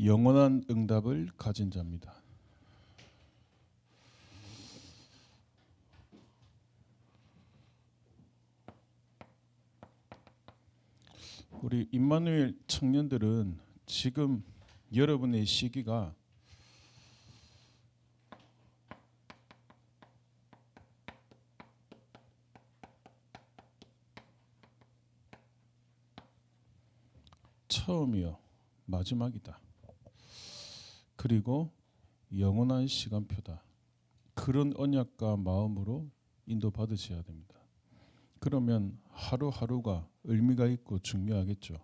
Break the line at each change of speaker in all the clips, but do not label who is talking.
영원한 응답을 가진 자입니다. 우리 임마누엘 청년들은 지금 여러분의 시기가 처음이요 마지막이다. 그리고 영원한 시간표다. 그런 언약과 마음으로 인도받으셔야 됩니다. 그러면 하루하루가 의미가 있고 중요하겠죠.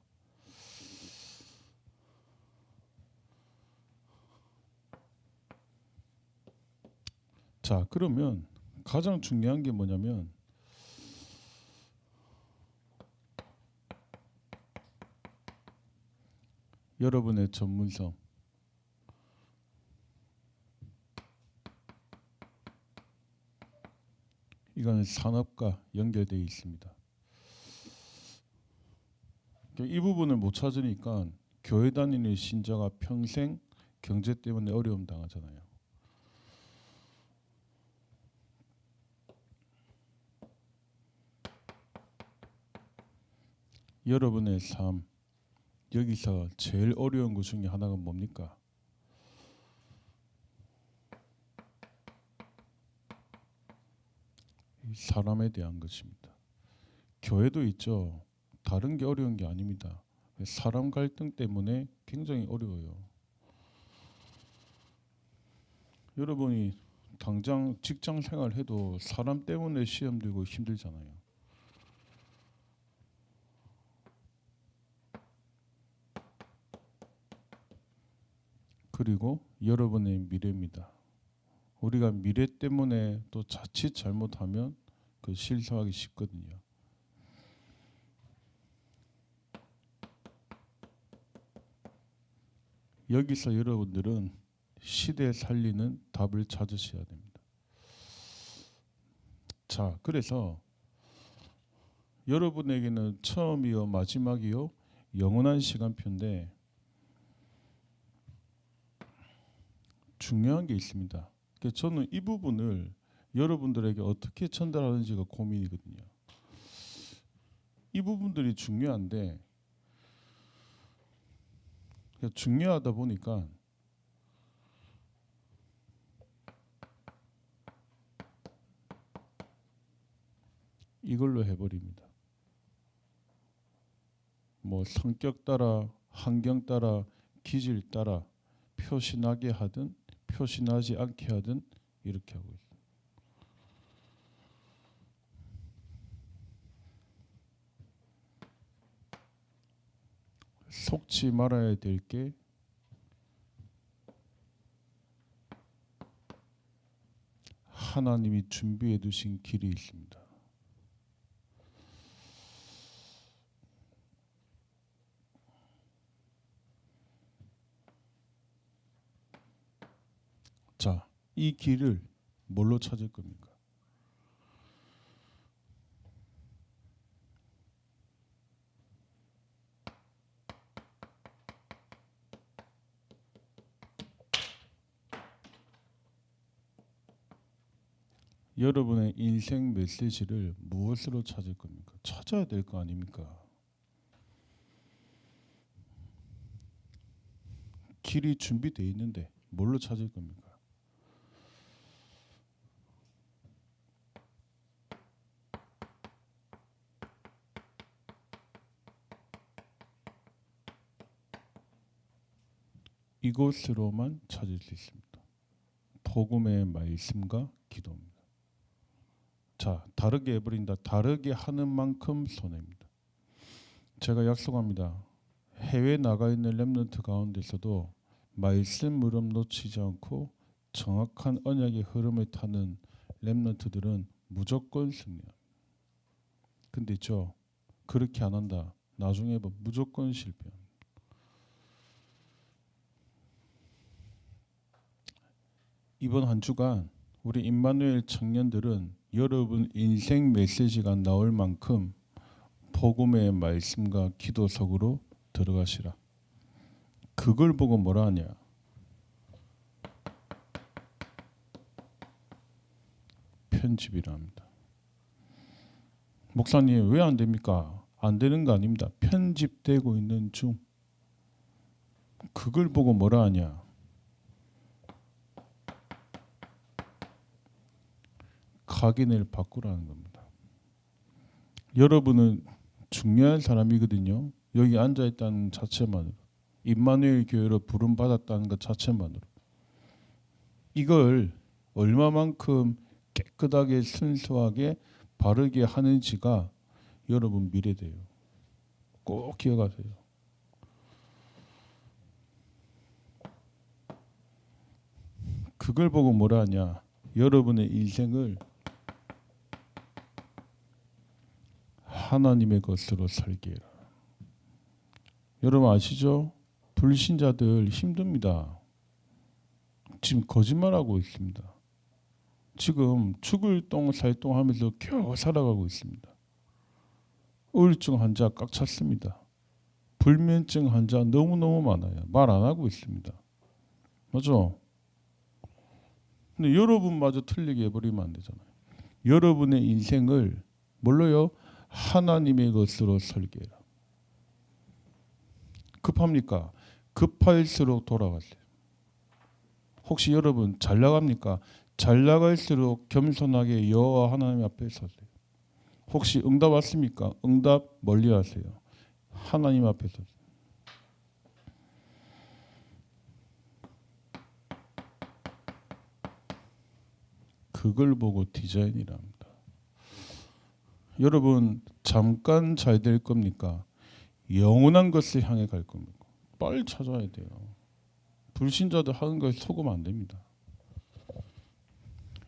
자, 그러면 가장 중요한 게 뭐냐면 여러분의 전문성. 이거는 산업과 연결되어 있습니다. 이 부분을 못 찾으니까 교회 다니는 신자가 평생 경제 때문에 어려움 당하잖아요. 여러분의 삶, 여기서 제일 어려운 것 중에 하나가 뭡니까? 사람에 대한 것입니다. 교회도 있죠. 다른 게 어려운 게 아닙니다. 사람 갈등 때문에 굉장히 어려워요. 여러분이 당장 직장 생활해도 사람 때문에 시험 들고 힘들잖아요. 그리고 여러분의 미래입니다. 우리가 미래 때문에 또 자칫 잘못하면 그 실수하기 쉽거든요. 여기서 여러분들은 시대 살리는 답을 찾으셔야 됩니다. 자, 그래서 여러분에게는 처음이요 마지막이요 영원한 시간표인데 중요한 게 있습니다. 저는 이 부분을 여러분들에게 어떻게 전달하는지가 고민이거든요. 이 부분들이 중요한데 중요하다 보니까 이걸로 해버립니다. 뭐 성격 따라, 환경 따라, 기질 따라 표시나게 하든 표시나지 않게 하든 이렇게 하고 있어요. 속지 말아야 될 게 하나님이 준비해 두신 길이 있습니다. 자, 이 길을 뭘로 찾을 겁니까? 여러분의 인생 메시지를 무엇으로 찾을 겁니까? 찾아야 될 거 아닙니까? 길이 준비되어 있는데 뭘로 찾을 겁니까? 이곳으로만 찾을 수 있습니다. 복음의 말씀과 기도입니다. 자, 다르게 해버린다. 다르게 하는 만큼 손해입니다. 제가 약속합니다. 해외 나가 있는 렘넌트 가운데서도 말씀 무릎 놓치지 않고 정확한 언약의 흐름을 타는 렘넌트들은 무조건 승리합니다. 근데 있죠. 그렇게 안 한다. 나중에 무조건 실패합니다. 이번 한 주간 우리 임마누엘 청년들은 여러분 인생 메시지가 나올 만큼 복음의 말씀과 기도 속으로 들어가시라. 그걸 보고 뭐라 하냐? 편집이라 합니다. 목사님 왜 안 됩니까? 안 되는 거 아닙니다. 편집되고 있는 중. 그걸 보고 뭐라 하냐? 각인을 바꾸라는 겁니다. 여러분은 중요한 사람이거든요. 여기 앉아 있다는 자체만으로, 임마누엘 교회로 부름 받았다는 것 자체만으로, 이걸 얼마만큼 깨끗하게 순수하게 바르게 하는지가 여러분 미래돼요. 꼭 기억하세요. 그걸 보고 뭐라 하냐? 여러분의 인생을 하나님의 것으로 살게 해라. 여러분 아시죠? 불신자들 힘듭니다. 지금 거짓말하고 있습니다. 지금 죽을 똥 살 똥 하면서 겨우 살아가고 있습니다. 우울증 환자 꽉 찼습니다. 불면증 환자 너무너무 많아요. 말 안 하고 있습니다. 맞죠? 근데 여러분마저 틀리게 해버리면 안 되잖아요. 여러분의 인생을 뭘로요? 하나님의 것으로 설계해라. 급합니까? 급할수록 돌아가세요. 혹시 여러분 잘 나갑니까? 잘 나갈수록 겸손하게 여호와 하나님 앞에 서세요. 혹시 응답 왔습니까? 응답 멀리 하세요. 하나님 앞에 서세요. 그걸 보고 디자인이랍니다. 여러분 잠깐 잘 될 겁니까? 영원한 것을 향해 갈 겁니까? 빨리 찾아야 돼요. 불신자들 하는 것에 속으면 안 됩니다.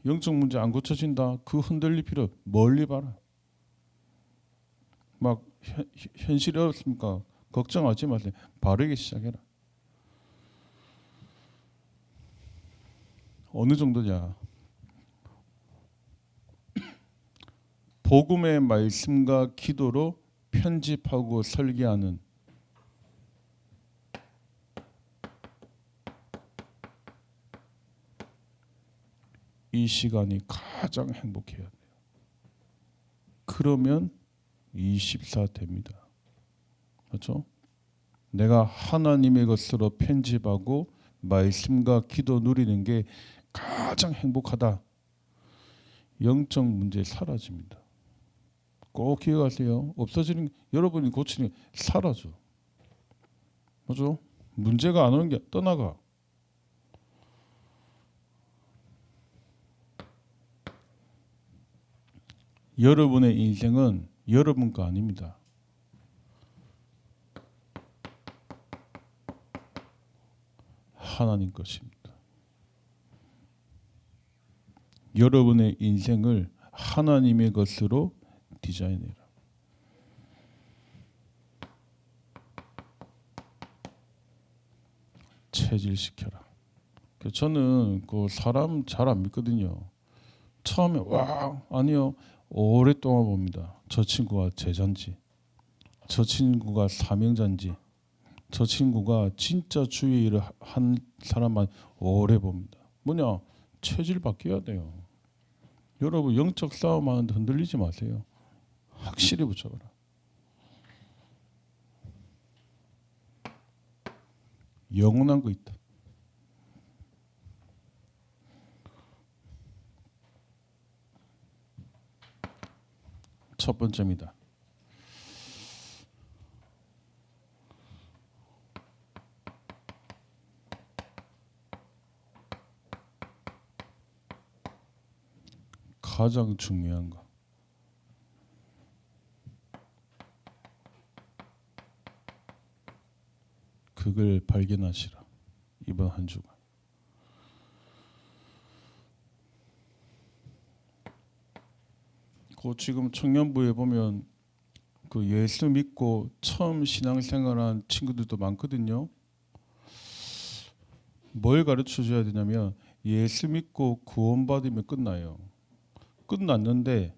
영적 문제 안 고쳐진다. 그 흔들릴 필요 멀리 봐라. 막 현실이 어렵습니까? 걱정하지 마세요. 바르게 시작해라. 어느 정도냐? 복음의 말씀과 기도로 편집하고 설계하는 이 시간이 가장 행복해야 돼요. 그러면 24 됩니다. 그렇죠? 내가 하나님의 것으로 편집하고 말씀과 기도 누리는 게 가장 행복하다. 영적 문제 사라집니다. 꼭 기억하세요. 없어지는 여러분이 고치는 게 사라져. 맞죠? 문제가 안 오는 게 떠나가. 여러분의 인생은 여러분 거 아닙니다. 하나님 것입니다. 여러분의 인생을 하나님의 것으로 디자인해라. 체질시켜라. 저는 그 사람 잘 안 믿거든요. 처음에 와 아니요 오랫동안 봅니다. 저 친구가 제자인지, 저 친구가 사명자인지, 저 친구가 진짜 주의 일을 한 사람만 오래 봅니다. 뭐냐? 체질 바뀌어야 돼요. 여러분 영적 싸움 하는데 흔들리지 마세요. 확실히 붙여봐라. 영원한 거 있다. 첫 번째입니다. 가장 중요한 거. 그걸 발견하시라. 이번 한 주간. 그 지금 청년부에 보면 그 예수 믿고 처음 신앙생활한 친구들도 많거든요. 뭘 가르쳐 줘야 되냐면 예수 믿고 구원받으면 끝나요. 끝났는데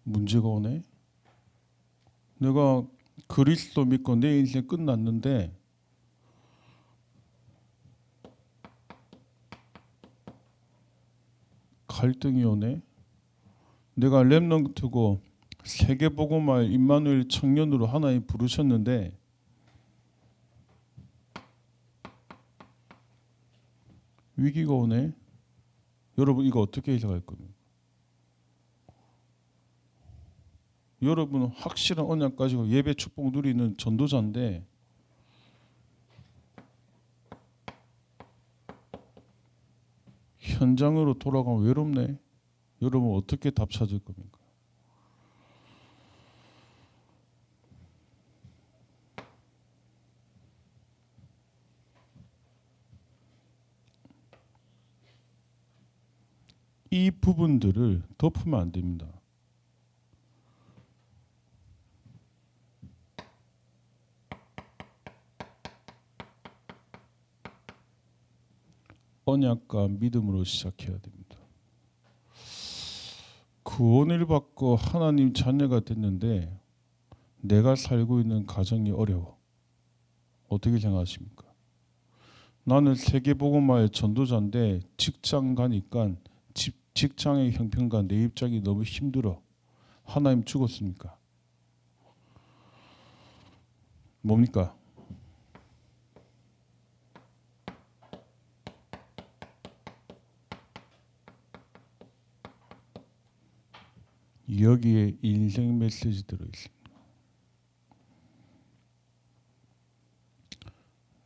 문제가 오네. 내가 그리스도 믿고 내 인생 끝났는데 갈등이 오네. 내가 렘넌트고 세계복음화의 임마누엘 청년으로 하나님 부르셨는데 위기가 오네. 여러분 이거 어떻게 해석할 겁니까? 여러분은 확실한 언약 가지고 예배 축복 누리는 전도자인데 현장으로 돌아가면 외롭네. 여러분 어떻게 답 찾을 겁니까? 이 부분들을 덮으면 안 됩니다. 언약과 믿음으로 시작해야 됩니다. 구원을 받고 하나님 자녀가 됐는데 내가 살고 있는 가정이 어려워. 어떻게 생각하십니까? 나는 세계복음화의 전도자인데 직장 가니까 직장의 형편과 내 입장이 너무 힘들어. 하나님 죽었습니까? 뭡니까? 여기에 인생 메시지 들어있습니다.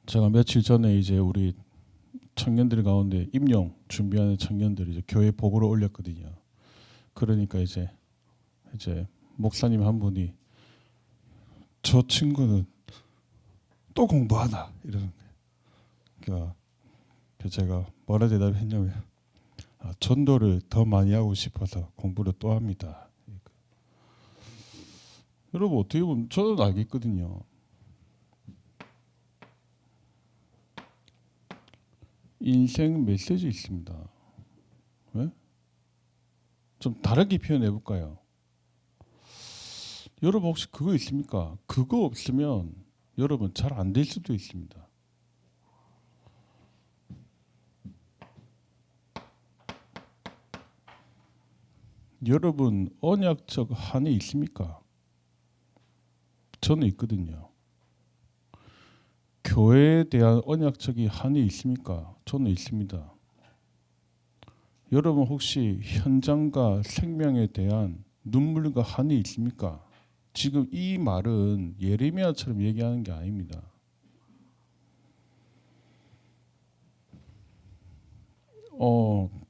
제가 며칠 전에 이제 우리 청년들 가운데 임용 준비하는 청년들이 이제 교회 보고를 올렸거든요. 그러니까 이제 목사님 한 분이 저 친구는 또 공부하나 이러는데, 그러니까 제가 뭐라 대답했냐면 전도를 더 많이 하고 싶어서 공부를 또 합니다. 여러분 어떻게 보면 저는 알겠거든요. 인생 메시지 있습니다. 왜? 좀 다르게 표현해 볼까요? 여러분 혹시 그거 있습니까? 그거 없으면 여러분 잘 안 될 수도 있습니다. 여러분 언약적 한이 있습니까? 저는 있거든요. 교회에 대한 언약적인 한이 있습니까? 저는 있습니다. 여러분 혹시 현장과 생명에 대한 눈물과 한이 있습니까? 지금 이 말은 예레미야처럼 얘기하는 게 아닙니다.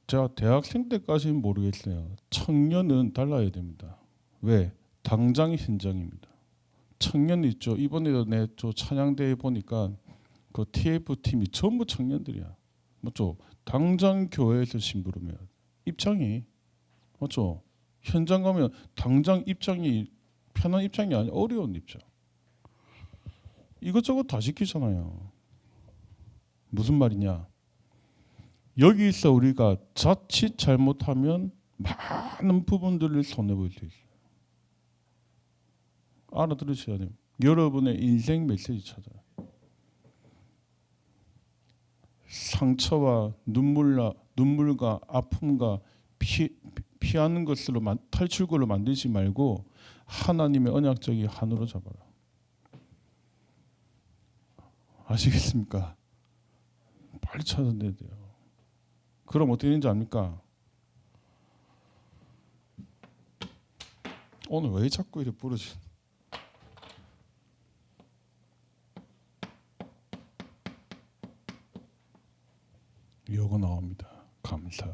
제가 대학생 때까지는 모르겠어요. 청년은 달라야 됩니다. 왜? 당장 현장입니다. 청년 있죠. 이번에도 내 찬양대회 보니까 그 TF 팀이 전부 청년들이야. 맞죠? 당장 교회에서 심부름해야 돼. 입장이 맞죠? 현장 가면 당장 입장이 편한 입장이 아니라 어려운 입장. 이것저것 다 시키잖아요. 무슨 말이냐? 여기서 우리가 자칫 잘못하면 많은 부분들을 손해볼 수 있어요. 알아들으셔야 돼요. 여러분의 인생 메시지 찾아요. 상처와 눈물과 아픔과 피하는 것으로 탈출구를 만들지 말고 하나님의 언약적인 한으로 잡아라. 아시겠습니까? 빨리 찾아내야 돼요. 그럼 어떻게 되는지 압니까? 오늘 왜 자꾸 이렇게 부르지? 요거 나옵니다. 감사.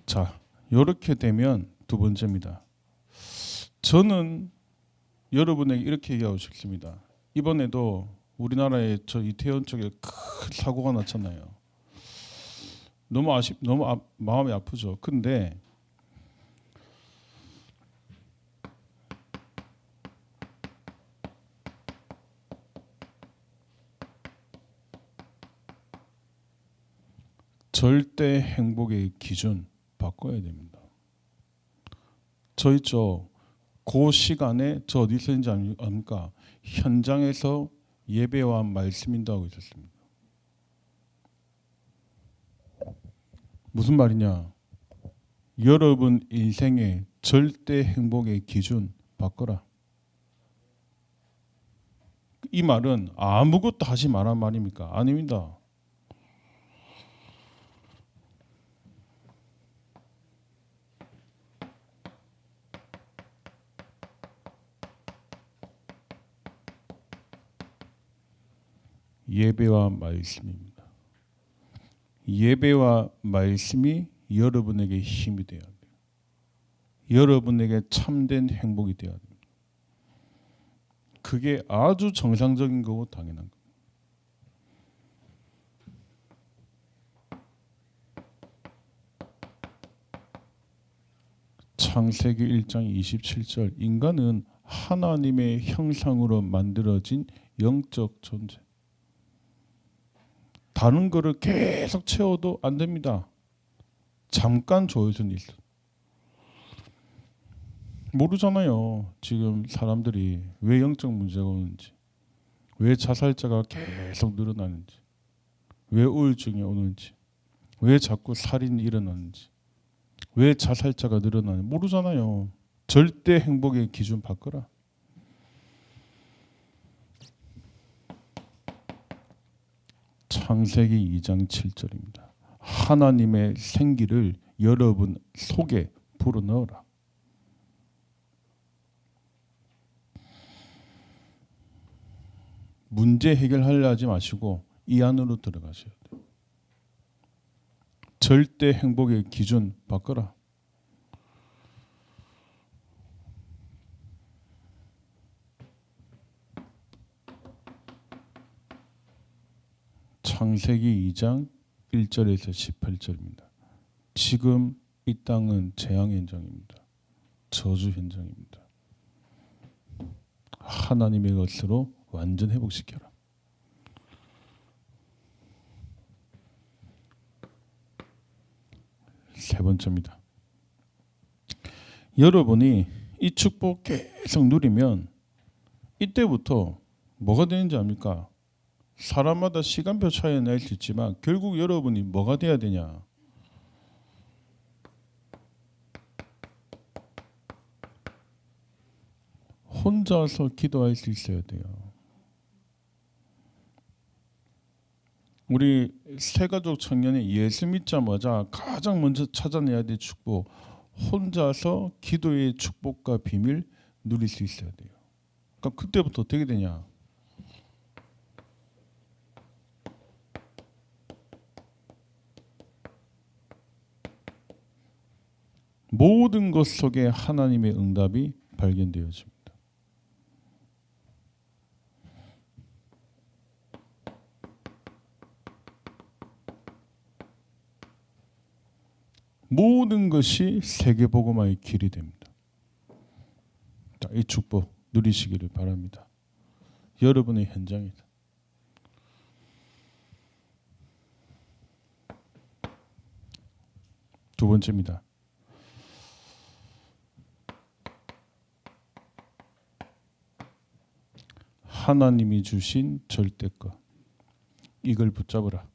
자, 이렇게 되면 두 번째입니다. 저는 여러분에게 이렇게 얘기하고 싶습니다. 이번에도 우리나라에 저 이태원 쪽에 큰 사고가 났잖아요. 너무 마음이 아프죠. 근데 절대 행복의 기준 바꿔야 됩니다. 저 있죠. 그 시간에 저 어디 있었는지 압니까? 현장에서 예배와 말씀 인도하고 있었습니다. 무슨 말이냐? 여러분 인생의 절대 행복의 기준 바꿔라. 이 말은 아무것도 하지 말란 말입니까? 아닙니다. 예배와 말씀입니다. 예배와 말씀이 여러분에게 힘이 되어야 돼요. 여러분에게 참된 행복이 되어야 됩니다. 그게 아주 정상적인 거고 당연한 겁니다. 창세기 1장 27절 인간은 하나님의 형상으로 만들어진 영적 존재. 다른 거를 계속 채워도 안 됩니다. 잠깐 조여준 일. 모르잖아요. 지금 사람들이 왜 영적 문제가 오는지, 왜 자살자가 계속 늘어나는지, 왜 우울증이 오는지, 왜 자꾸 살인이 일어나는지, 왜 자살자가 늘어나는지 모르잖아요. 절대 행복의 기준 바꿔라. 창세기 2장 7절입니다. 하나님의 생기를 여러분 속에 불어넣어라. 문제 해결하려 하지 마시고 이 안으로 들어가셔야 돼요. 절대 행복의 기준 바꿔라. 창세기 2장 1절에서 18절입니다. 지금 이 땅은 재앙 현장입니다. 저주 현장입니다. 하나님의 것으로 완전 회복시켜라. 세 번째입니다. 여러분이 이 축복 계속 누리면 이때부터 뭐가 되는지 압니까? 사람마다 시간표 차이가 날 수 있지만 결국 여러분이 뭐가 돼야 되냐? 혼자서 기도할 수 있어야 돼요. 우리 새가족 청년이 예수 믿자마자 가장 먼저 찾아내야 될 축복, 혼자서 기도의 축복과 비밀 누릴 수 있어야 돼요. 그러니까 그때부터 어떻게 되냐? 모든 것 속에 하나님의 응답이 발견되어집니다. 모든 것이 세계복음화의 길이 됩니다. 자, 이 축복 누리시기를 바랍니다. 여러분의 현장이다. 두 번째입니다. 하나님이 주신 절대것. 이걸 붙잡으라.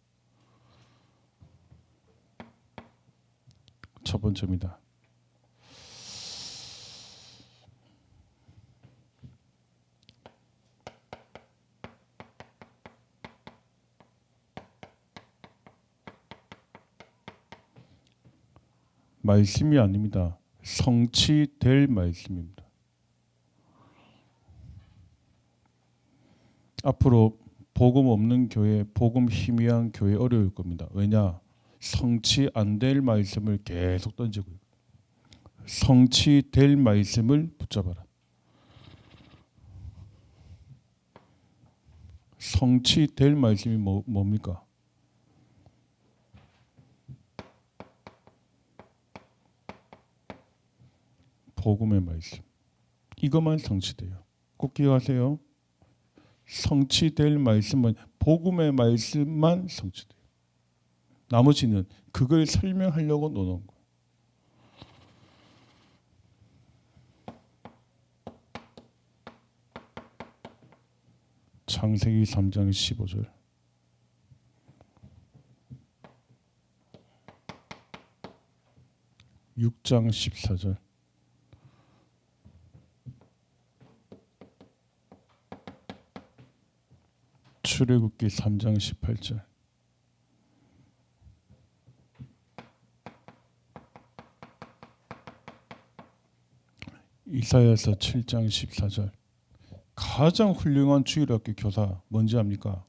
첫 번째입니다. 말씀이 아닙니다. 성취될 말씀입니다. 앞으로 복음 없는 교회, 복음 희미한 교회 어려울 겁니다. 왜냐? 성취 안 될 말씀을 계속 던지고 있고 성취될 말씀을 붙잡아라. 성취될 말씀이 뭡니까? 복음의 말씀. 이것만 성취돼요. 꼭 기억하세요. 성취될 말씀은 복음의 말씀만 성취돼요. 나머지는 그걸 설명하려고 노는 거예요. 창세기 3장 15절. (6장) 14절. 출애굽기 3장 18절. 이사야서 7장 14절. 가장 훌륭한 주일학교 교사 뭔지 압니까?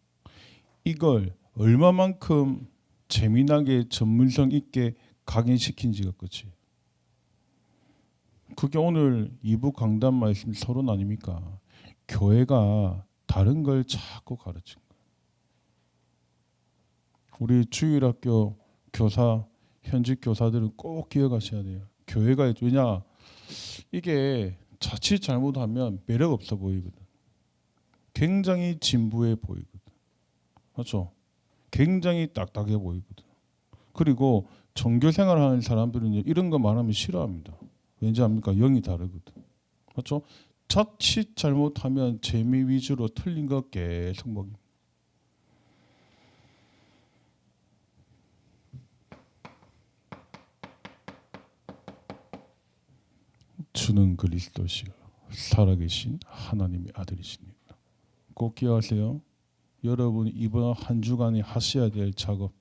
이걸 얼마만큼 재미나게 전문성 있게 강의시킨지가 끝이. 그게 오늘 2부 강단 말씀 서론 아닙니까? 교회가 다른 걸 자꾸 가르친 거예요. 우리 주일학교 교사, 현직 교사들은 꼭 기억하셔야 돼요. 교회가 왜냐? 이게 자칫 잘못하면 매력 없어 보이거든. 굉장히 진부해 보이거든. 맞죠? 굉장히 딱딱해 보이거든. 그리고 종교 생활하는 사람들은 이런 거 말하면 싫어합니다. 왠지 압니까? 영이 다르거든. 맞죠? 자칫 잘못하면 재미 위주로 틀린 거 계속 먹입니다. 주는 그리스도시요 살아계신 하나님의 아들이십니다. 꼭 기억하세요. 여러분 이번 한 주간에 하셔야 될 작업,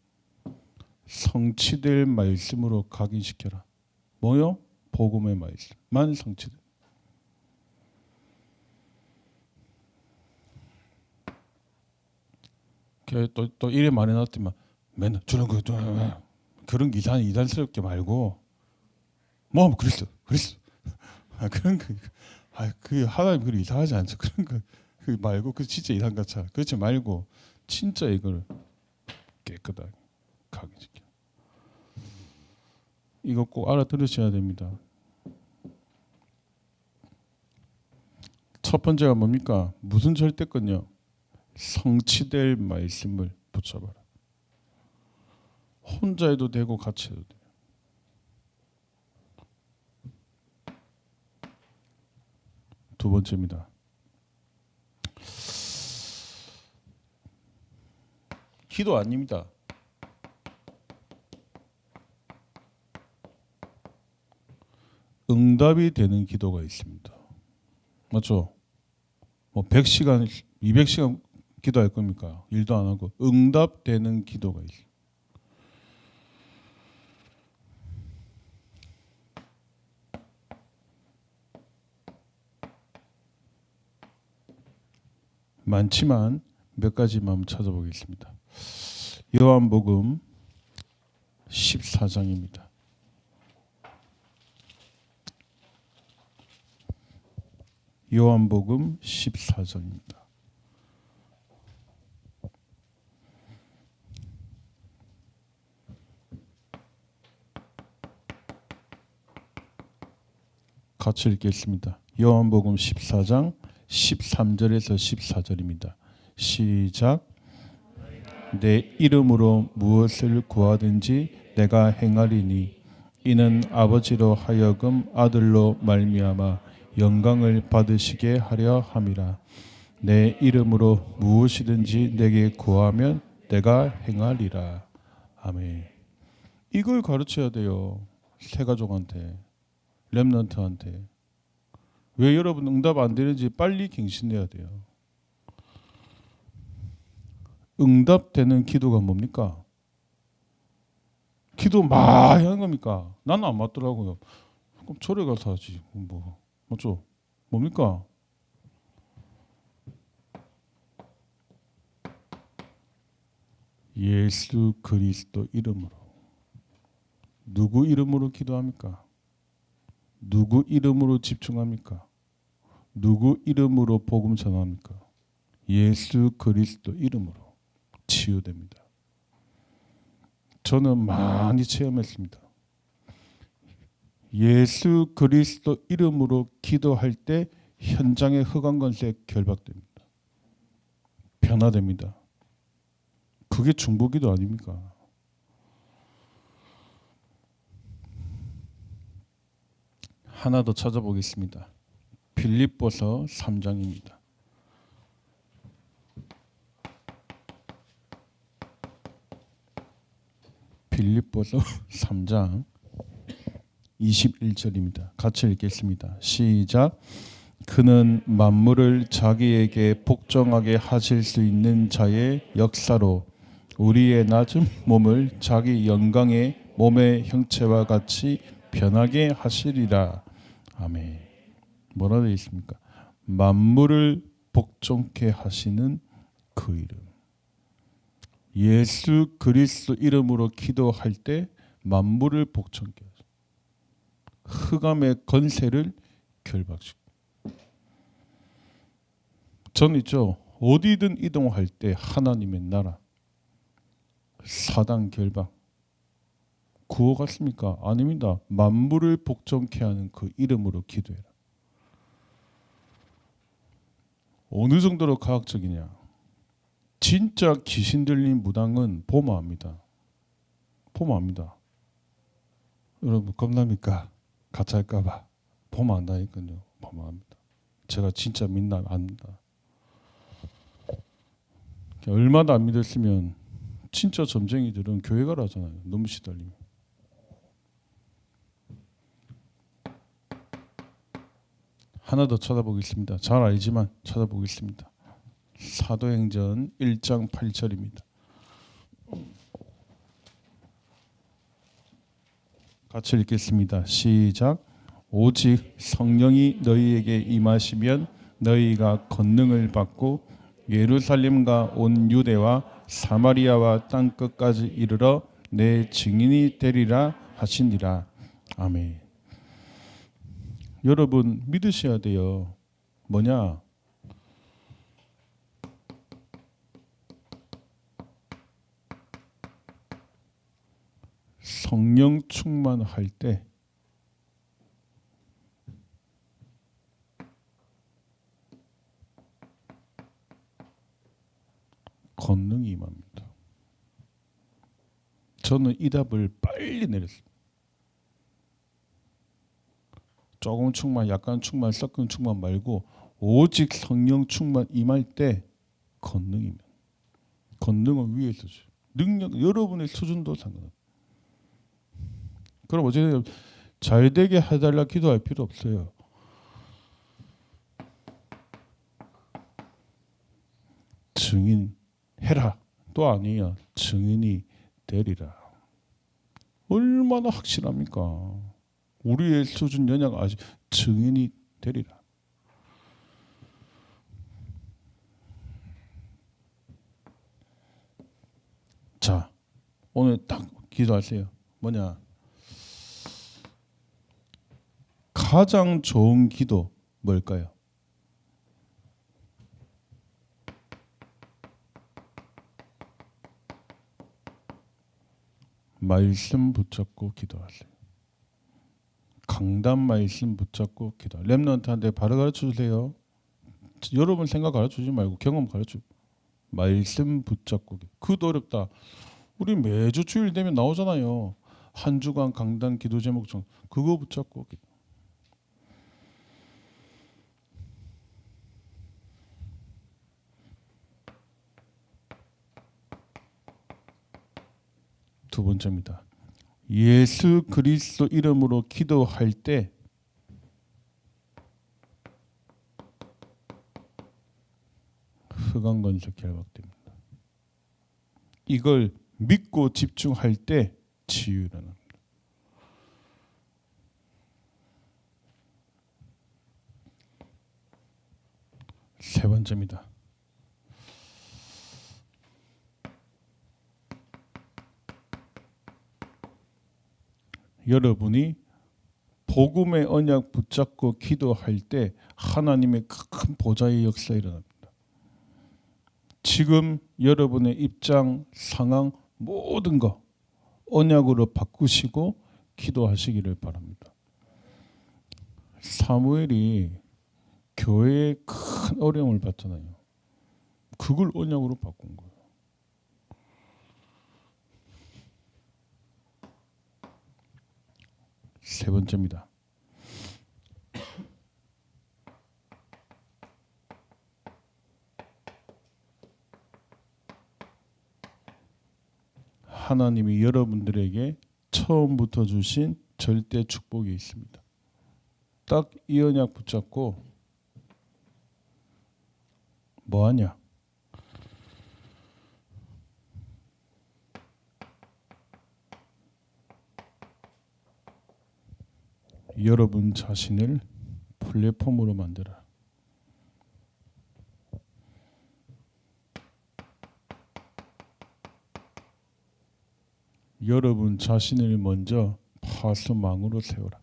성취될 말씀으로 각인시켜라. 뭐요? 복음의 말씀만 성취돼. 또 이래 말해놨더만 맨날 주는 거 그런 이단스럽게 말고 뭐 그랬어 그런 그 하나님 그리 이상하지 않죠. 그런 거 그 말고 그 진짜 이상 같아. 그렇지 말고 진짜 이걸 깨끗하게 각인시켜. 이거 꼭 알아들으셔야 됩니다. 첫 번째가 뭡니까? 무슨 절대건요? 성취될 말씀을 붙잡아라. 혼자 해도 되고 같이 해도 돼요. 두 번째입니다. 기도 아닙니다. 응답이 되는 기도가 있습니다. 맞죠? 뭐 100시간, 200시간 기도할 겁니까? 일도 안 하고 응답되는 기도가 있어요. 많지만 몇 가지만 한번 찾아보겠습니다. 요한복음 14장입니다. 요한복음 14장입니다. 같이 읽겠습니다. 요한복음 14장 13절에서 14절입니다. 시작. 내 이름으로 무엇을 구하든지 내가 행하리니 이는 아버지로 하여금 아들로 말미암아 영광을 받으시게 하려 함이라. 내 이름으로 무엇이든지 내게 구하면 내가 행하리라. 아멘. 이걸 가르쳐야 돼요. 새가족한테, 렘넌트한테. 왜 여러분 응답 안 되는지 빨리 갱신해야 돼요. 응답되는 기도가 뭡니까? 기도 많이 하는 겁니까? 나는 안 맞더라고요. 그럼 절에 가서 하지. 뭐 맞죠? 뭡니까? 예수 그리스도 이름으로. 누구 이름으로 기도합니까? 누구 이름으로 집중합니까? 누구 이름으로 복음 전합니까? 예수 그리스도 이름으로 치유됩니다. 저는 많이 체험했습니다. 예수 그리스도 이름으로 기도할 때 현장의 흑암권세 결박됩니다. 변화됩니다. 그게 중보기도 아닙니까? 하나 더 찾아보겠습니다. 빌립보서 3장입니다. 빌립보서 3장 21절입니다. 같이 읽겠습니다. 시작. 그는 만물을 자기에게 복종하게 하실 수 있는 자의 역사로 우리의 낮은 몸을 자기 영광의 몸의 형체와 같이 변하게 하시리라. 아멘. 뭐라 되어 있습니까? 만물을 복종케 하시는 그 이름. 예수 그리스도 이름으로 기도할 때 만물을 복종케 하시고 흑암의 건세를 결박시키고. 저는 있죠. 어디든 이동할 때 하나님의 나라, 사단 결박, 구호 같습니까? 아닙니다. 만물을 복종케 하는 그 이름으로 기도해라. 어느 정도로 과학적이냐? 진짜 귀신 들린 무당은 보면 압니다. 보면 압니다. 여러분 겁납니까? 가짜일까봐. 보면 안다니까요. 보면 압니다. 제가 진짜 믿나 압니다. 얼마나 안 믿었으면 진짜 점쟁이들은 교회 가라 하잖아요. 너무 시달리면. 하나 더 찾아보겠습니다. 잘 알지만 찾아보겠습니다. 사도행전 1장 8절입니다. 같이 읽겠습니다. 시작. 오직 성령이 너희에게 임하시면 너희가 권능을 받고 예루살렘과 온 유대와 사마리아와 땅 끝까지 이르러 내 증인이 되리라 하시니라. 아멘. 여러분 믿으셔야 돼요. 뭐냐? 성령 충만할 때 권능이 임합니다. 저는 이 답을 빨리 내렸습니다. 조금 충만, 약간 충만, 섞은 충만 말고 오직 성령 충만 임할 때 권능입니다. 권능은 위에서 줘요. 능력, 여러분의 수준도 상관없어요. 그럼 어쨌든 잘 되게 해달라 기도할 필요 없어요. 증인해라 또 아니야. 증인이 되리라. 얼마나 확실합니까? 우리의 수준 연약 아직 증인이 되리라. 자, 오늘 딱 기도하세요. 뭐냐? 가장 좋은 기도 뭘까요? 말씀 붙잡고 기도하세요. 강단 말씀 붙잡고 기도. 렘넌트한테 바로 가르쳐 주세요. 여러분 생각 가르쳐 주지 말고 경험 가르쳐. 말씀 붙잡고. 그것도 어렵다. 우리 매주 주일 되면 나오잖아요. 한 주간 강단 기도 제목 중 그거 붙잡고 기도. 두 번째입니다. 예수 그리스도 이름으로 기도할 때 흑암 권세 결박됩니다. 이걸 믿고 집중할 때 치유 일어납니다. 세 번째입니다. 여러분이 복음의 언약 붙잡고 기도할 때 하나님의 큰 보좌의 역사 일어납니다. 지금 여러분의 입장, 상황 모든 거 언약으로 바꾸시고 기도하시기를 바랍니다. 사무엘이 교회에 큰 어려움을 받잖아요. 그걸 언약으로 바꾼 거예요. 세 번째입니다. 하나님이 여러분들에게 처음부터 주신 절대 축복이 있습니다. 딱 이 언약 붙잡고 뭐하냐? 여러분 자신을 플랫폼으로 만들어라. 여러분 자신을 먼저 파수망으로 세워라.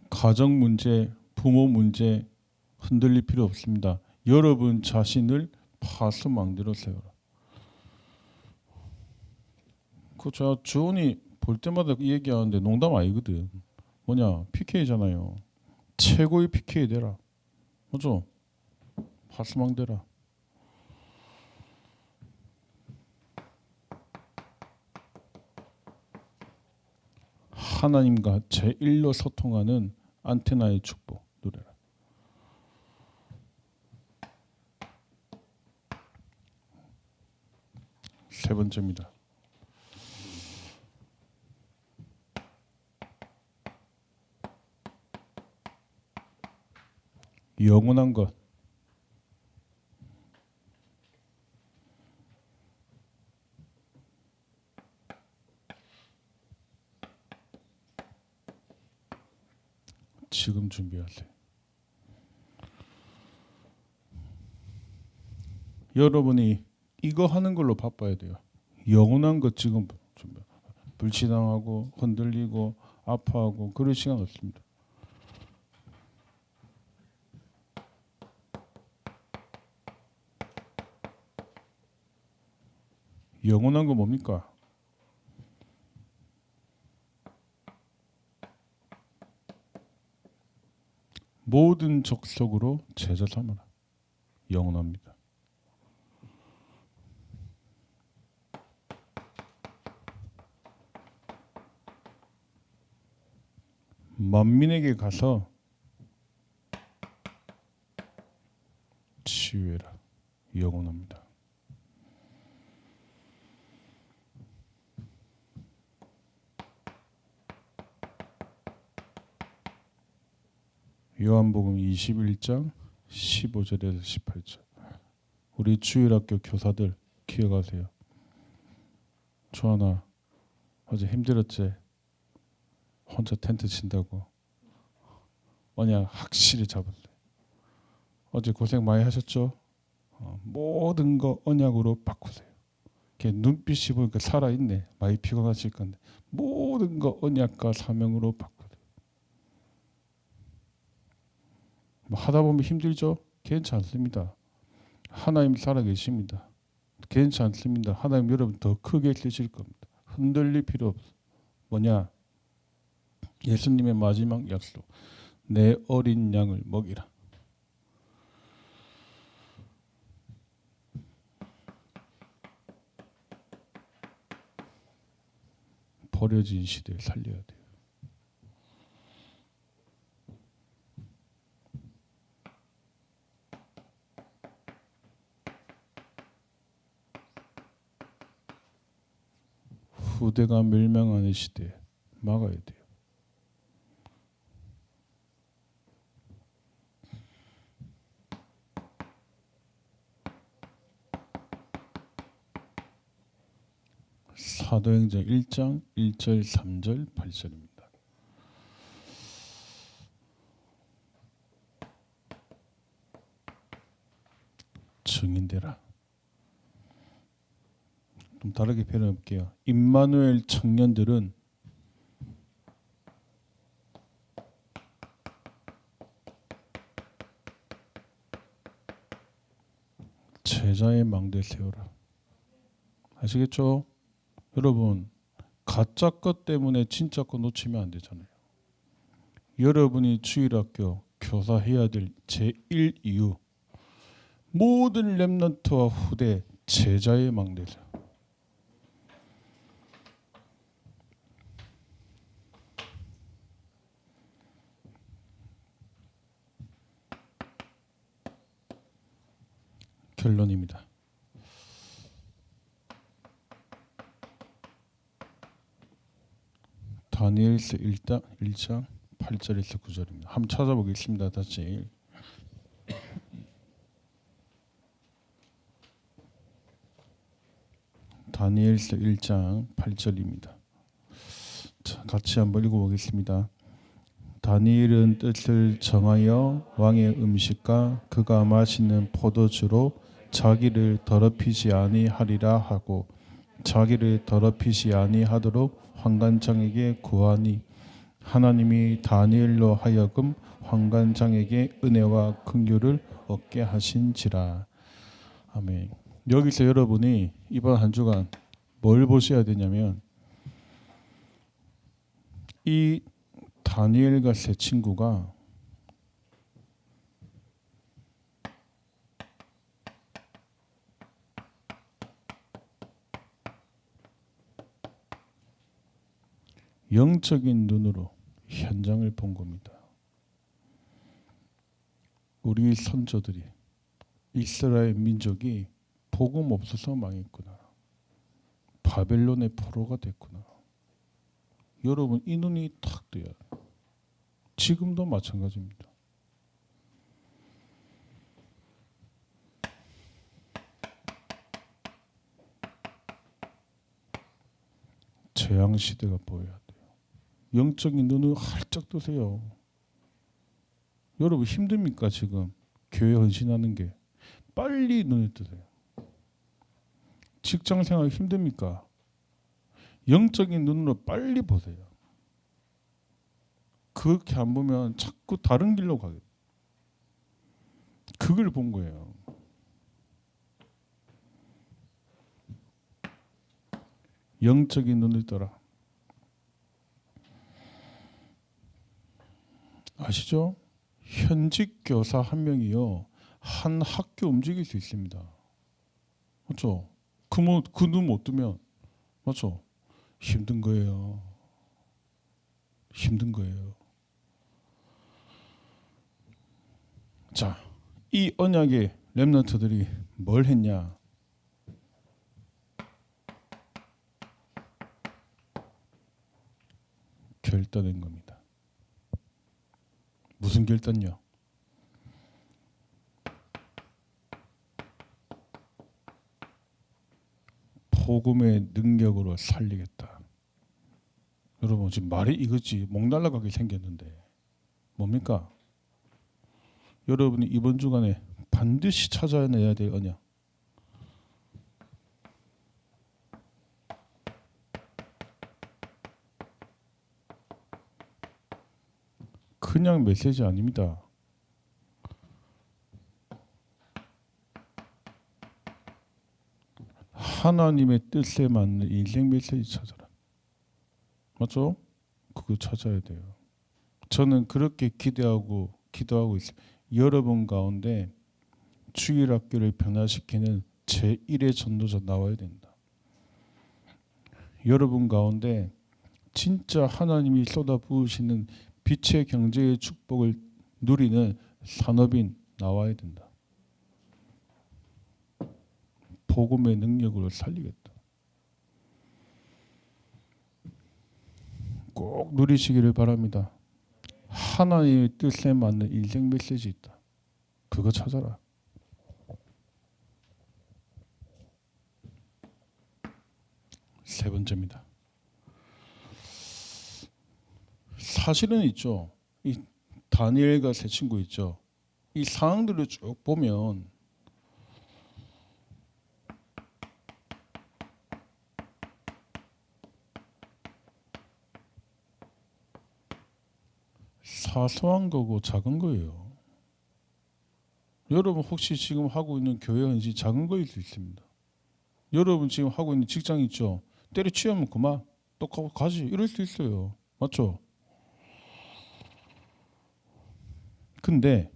가정 문제, 부모 문제 흔들릴 필요 없습니다. 여러분 자신을 파수망대로 세워라. 그 제가 주원이 볼 때마다 얘기하는데 농담 아니거든. 뭐냐? PK잖아요. 최고의 PK 되라. 맞죠? 파수망 되라. 하나님과 제1로 소통하는 안테나의 축복 누려라. 세 번째입니다. 영원한 것. 지금 준비하세요. 여러분이 이거 하는 걸로 바빠야 돼요. 영원한 것 지금 준비. 불신앙하고 흔들리고 아파하고 그럴 시간 없습니다. 영원한 거 뭡니까? 모든 족속으로 제자 삼으라. 영원합니다. 만민에게 가서 치유해라. 영원합니다. 요한복음 21장 15절에서 18절. 우리 주일학교 교사들 기억하세요. 조하나 어제 힘들었지? 혼자 텐트 친다고. 언약 확실히 잡을래. 어제 고생 많이 하셨죠? 모든 거 언약으로 바꾸세요. 눈빛이 보니까 살아있네. 많이 피곤하실 건데 모든 거 언약과 사명으로 바꾸세요. 뭐 하다 보면 힘들죠? 괜찮습니다. 하나님 살아계십니다. 괜찮습니다. 하나님 여러분 더 크게 쓰실 겁니다. 흔들릴 필요 없어. 뭐냐? 예수님의 마지막 약속. 내 어린 양을 먹이라. 버려진 시대를 살려야 돼요. 후대가 멸망하는 시대에 막아야 돼요. 사도행전 1장 1절 3절 8절입니다. 증인되라. 좀 다르게 표현해볼게요. 임마누엘 청년들은 제자의 망대 세워라. 아시겠죠? 여러분 가짜 것 때문에 진짜 것 놓치면 안 되잖아요. 여러분이 주일학교 교사해야 될 제1 이유 모든 렘넌트와 후대 제자의 망대죠. 결론입니다. 다니엘서 1장 8절에서 9절입니다. 한번 찾아보겠습니다. 다시. 다니엘서 1장 8절입니다. 자, 같이 한번 읽어보겠습니다. 다니엘은 뜻을 정하여 왕의 음식과 그가 마시는 포도주로 자기를 더럽히지 아니하리라 하고 자기를 더럽히지 아니하도록 환관장에게 구하니 하나님이 다니엘로 하여금 환관장에게 은혜와 긍휼을 얻게 하신지라. 아멘. 여기서 여러분이 이번 한 주간 뭘 보셔야 되냐면 이 다니엘과 세 친구가 영적인 눈으로 현장을 본 겁니다. 우리 선조들이 이스라엘 민족이 복음 없어서 망했구나. 바벨론의 포로가 됐구나. 여러분 이 눈이 탁 떠야 돼요. 지금도 마찬가지입니다. 재앙 시대가 보여야 돼요. 영적인 눈을 활짝 뜨세요. 여러분 힘듭니까 지금 교회 헌신하는 게? 빨리 눈을 뜨세요. 직장 생활 힘듭니까? 영적인 눈으로 빨리 보세요. 그렇게 안 보면 자꾸 다른 길로 가게 돼요. 그걸 본 거예요. 영적인 눈을 떠라. 아시죠? 현직 교사 한 명이요 한 학교 움직일 수 있습니다. 맞죠? 그 눈 못 뜨면 맞죠? 힘든 거예요. 힘든 거예요. 자, 이 언약의 렘넌트들이 뭘 했냐? 결단한 겁니다. 무슨 결단요? 복음의 능력으로 살리겠다. 여러분 지금 말이 이거지 목 날라가게 생겼는데 뭡니까? 여러분이 이번 주간에 반드시 찾아내야 될 언약. 그냥 메시지 아닙니다. 하나님의 뜻에 맞는 인생 메시지 찾아라. 맞죠? 그거 찾아야 돼요. 저는 그렇게 기도하고 있습니다. 여러분 가운데 주일학교를 변화시키는 제1의 전도자 나와야 된다. 여러분 가운데 진짜 하나님이 쏟아부으시는 빛의 경제의 축복을 누리는 산업인 나와야 된다. 복음의 능력으로 살리겠다. 꼭 누리시기를 바랍니다. 하나님의 뜻에 맞는 인생 메시지 있다. 그거 찾아라. 세 번째입니다. 사실은 있죠. 이 다니엘과 세 친구 있죠. 이 상황들을 쭉 보면 사소한 거고 작은 거예요. 여러분 혹시 지금 하고 있는 교회 헌신 작은 거일 수 있습니다. 여러분 지금 하고 있는 직장 있죠. 때려치우면 그만 또 가지 이럴 수 있어요. 맞죠? 근데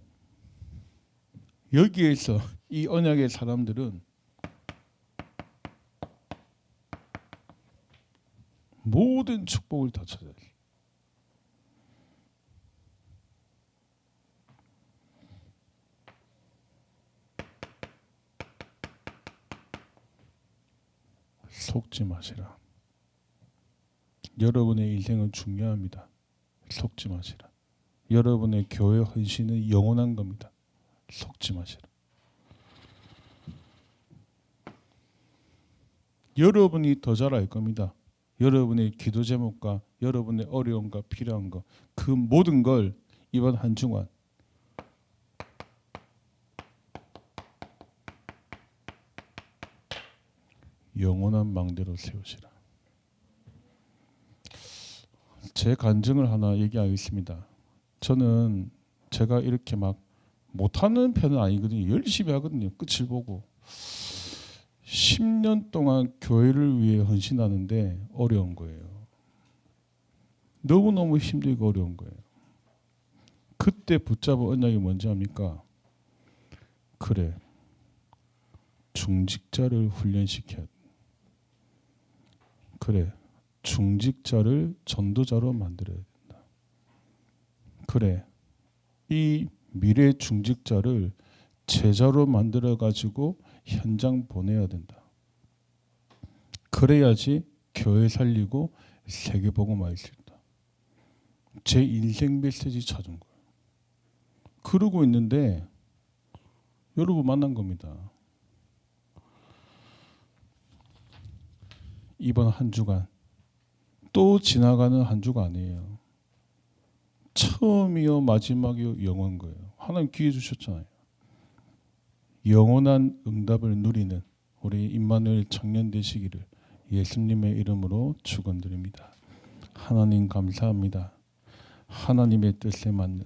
여기에서 이 언약의 사람들은 모든 축복을 다 찾아야 돼. 속지 마시라. 여러분의 인생은 중요합니다. 속지 마시라. 여러분의 교회 헌신은 영원한 겁니다. 속지 마시라. 여러분이 더 잘 알 겁니다. 여러분의 기도 제목과 여러분의 어려움과 필요한 것, 그 모든 걸 이번 한 주간 영원한 망대로 세우시라. 제 간증을 하나 얘기하겠습니다. 저는 제가 이렇게 막 못하는 편은 아니거든요. 열심히 하거든요. 끝을 보고. 10년 동안 교회를 위해 헌신하는데 어려운 거예요. 너무너무 힘들고 어려운 거예요. 그때 붙잡은 언약이 뭔지 압니까? 그래, 중직자를 훈련시켜야 돼. 그래, 중직자를 전도자로 만들어야 된다. 그래, 이 미래 중직자를 제자로 만들어 가지고 현장 보내야 된다. 그래야지 교회 살리고 세계 복음화할 수 있다. 제 인생 메시지 찾은 거예요. 그러고 있는데 여러분 만난 겁니다. 이번 한 주간 또 지나가는 한 주가 아니에요. 처음이요 마지막이요 영원한 거예요. 하나님 기회 주셨잖아요. 영원한 응답을 누리는 우리 임마누엘 청년 되시기를 예수님의 이름으로 축원드립니다. 하나님 감사합니다. 하나님의 뜻에 맞는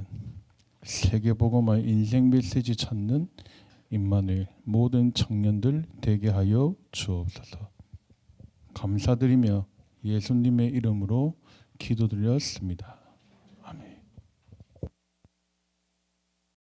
세계복음화의 인생 메시지 찾는 임마누엘 모든 청년들 되게 하여 주옵소서. 감사드리며 예수님의 이름으로 기도드렸습니다.